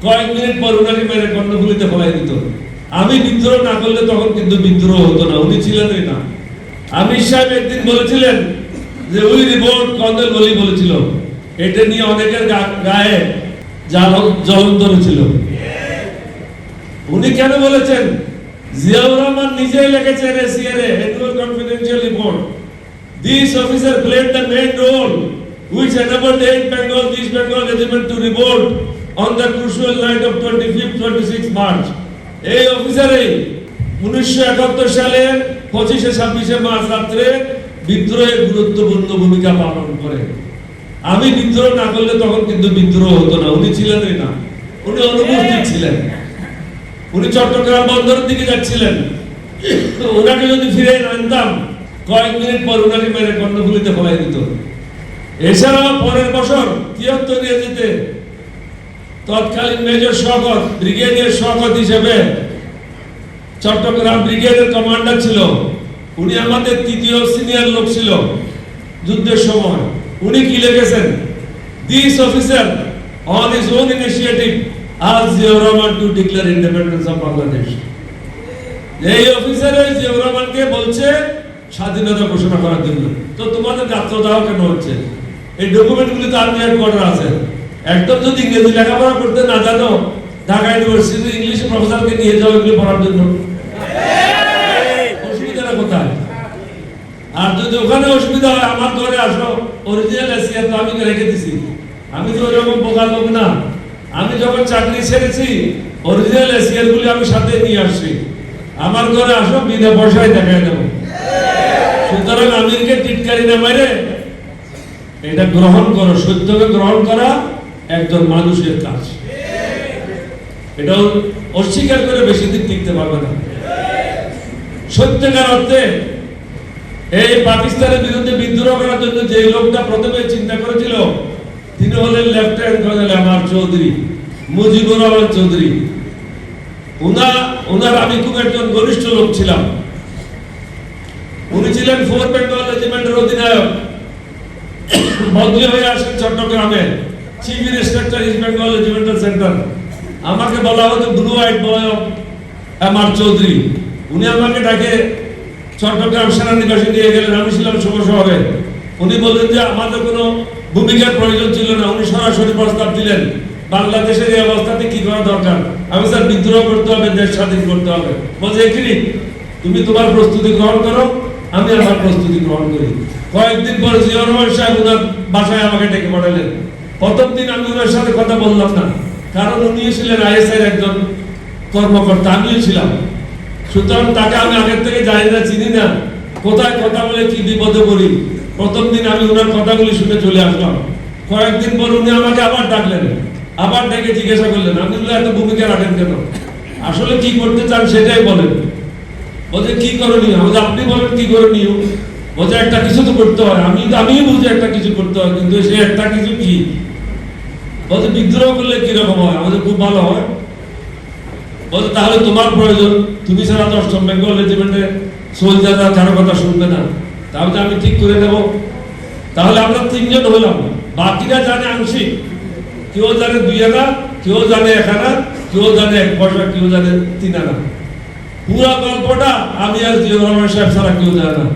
কয়েক মিনিট পর উনাকে মেরে কর্ণফুলীতে ফেলাই দিত। আমি বিদ্রোহ না করলে তখন কিন্তু বিদ্রোহ হতো না, উনি ছিলেনই না। আমির সাহেব একদিন বলেছিলেন যে উই রিভোল্ট, কর্নেল বলি বলেছিল, এটা নিয়ে অনেকের গায়ে জ্বলন্ত ছিল। উনি কেন বলেছেন? জিয়াউর রহমান নিজেই লিখেছেন ACR annual confidential report, this officer played the main role which enabled 8 Bengal, East Bengal regiment to revolt on the crucial night of 25-26 March. এই অফিসারই 1971 সালের 25-26 মার্চ রাত্রে বিদ্রোহে গুরুত্বপূর্ণ ভূমিকা পালন করে। আমি বিদ্রোহ না করলে তখন কিন্তু বিদ্রোহ হতো না, উনি ছিলেনই না, উনি অনুপস্থিত ছিলেন। উনি চট্টগ্রাম বন্দরের দিকে যাচ্ছিলেন, ওনাকে যদি ফিরে আনতাম কয়েক মিনিট পর ওনাকে মেরে কর্ণফুলীতে ফেলাই দিত। এছাড়াও পরের বছর 73 ইংরেজিতে তৎকালীন মেজর শওকত, ব্রিগেডিয়ার শওকত হিসেবে চট্টগ্রাম ব্রিগেডের কমান্ডার ছিল। উনি আমাদের তৃতীয় সিনিয়র লোক ছিল যুদ্ধের সময়। উনি কি লিখেছেন? This officer on his own initiative asked Ziaur Rahman to declare independence of Bangladesh. এই অফিসার জিয়াউর রহমানকে বলছে স্বাধীনতা ঘোষণা করার জন্য। তো তোমাদের যাত্রাদাহ কেন হচ্ছে? এই ডকুমেন্টগুলি তো আর্মি হেডকোয়ার্টার আছে। একদম যদি ইংরেজি লেখাপড়া করতে না জানো, ঢাকা ইউনিভার্সিটি ইংলিশ প্রফেসরকে নিয়ে যাও এগুলি পড়ার জন্য, অসুবিধাটা কোথায়? আর যদি ওখানে অসুবিধা হয়, আমার ঘরে আসো, অরিজিনাল এসিআর তো আমি রেখে দিছি। আমি তো ওইরকম বোকা লোক না। আমি যখন চাকরি ছেড়েছি অরিজিনাল এসিআর গুলি আমি সাথে নিয়ে আসছি। আমার ঘরে আসো, বিনা পয়সায় দেখাই দেবো। সুতরাং আমিরকে টিটকারি না মেরে এটা গ্রহণ করো। সত্যকে গ্রহণ করা একজন মানুষের কাজ। এটা অস্বীকার করে বেশি দিন টিকতে পারবে না। সত্যকার অর্থে এই পাকিস্তানের বিরুদ্ধে বিদ্রোহ করার জন্য যে লোকটা প্রথমে চিন্তা করেছিল, তিনি হলেন লেফটেন্যান্ট কর্নেল আমার চৌধুরী, মুজিবুর রহমান চৌধুরী। ওনার আমি খুব একজন ঘনিষ্ঠ লোক ছিলাম। উনি ছিলেন 4 বেঙ্গল রেজিমেন্টের অধিনায়ক। বদলি হয়ে আসেন চট্টগ্রামে chief inspector east Bengal regimental centre. আমাকে বলা হতো ব্লু হোয়াইট বয় অফ আমার চৌধুরী। উনি আমাকে ডাকে চট্টগ্রাম সেনানিবাসে নিয়ে গেলেন। আমি ছিলাম শুভ শহরে। উনি বললেন যে আমাদের কোনো ভূমিকার প্রয়োজন ছিল না। উনি সরাসরি প্রস্তাব দিলেন বাংলাদেশের এই অবস্থাতে কি করা দরকার। আমি স্যার বিদ্রোহ করতে হবে, দেশ স্বাধীন করতে হবে। বলছে এখানে তুমি তোমার প্রস্তুতি গ্রহণ করো, আমি আমার প্রস্তুতি গ্রহণ করি। কয়েকদিন পর জিয়াউর রহমান সাহেব ওনার বাসায় আমাকে ডেকে পাঠালেন। প্রথম দিন আমি ওনার সাথে কথা বললাম না, কারণ উনি ছিলেন আইএসআই একজন কর্মকর্তা, আমিও ছিলাম। সুতরাং তাকে আমি আগের থেকে জানি না, চিনি না, কোথায় কথা বলে কি বিপদে পড়ি। প্রথম দিন আমি ওনার কথাগুলি শুনে চলে আসলাম। কয়েকদিন পর উনি আমাকে আবার ডাকলেন, আবার ডেকে জিজ্ঞাসা করলেন আপনি এত ভূমিকা রাখেন কেন, আসলে কি করতে চান সেটাই বলেন। বলছে কি করণীয়? আপনি বলেন কি করণীয়। বলছে একটা কিছু তো করতে হয়। আমি বুঝি একটা কিছু করতে হয়, কিন্তু সে একটা কিছু কি? বলছে বিদ্রোহ করলে কিরকম হয়? আমাদের খুব ভালো হয়। বলছে তাহলে তোমার প্রয়োজন, তুমি ছাড়া 10ম বেঙ্গল রেজিমেন্টে সোলজাররা কারো কথা শুনবে না। তাহলে আমি ঠিক করে নেব। তাহলে আমরা 3 জন হলাম, বাকিরা জানে আংশিক। কেউ জানে 2 আনা, কেউ জানে 1 আনা, কেউ জানে 1 পয়সা, কেউ জানে 3 আনা। পুরা গল্পটা আমি আর জিয়াউর রহমান সাহেব ছাড়া কেউ জানে না।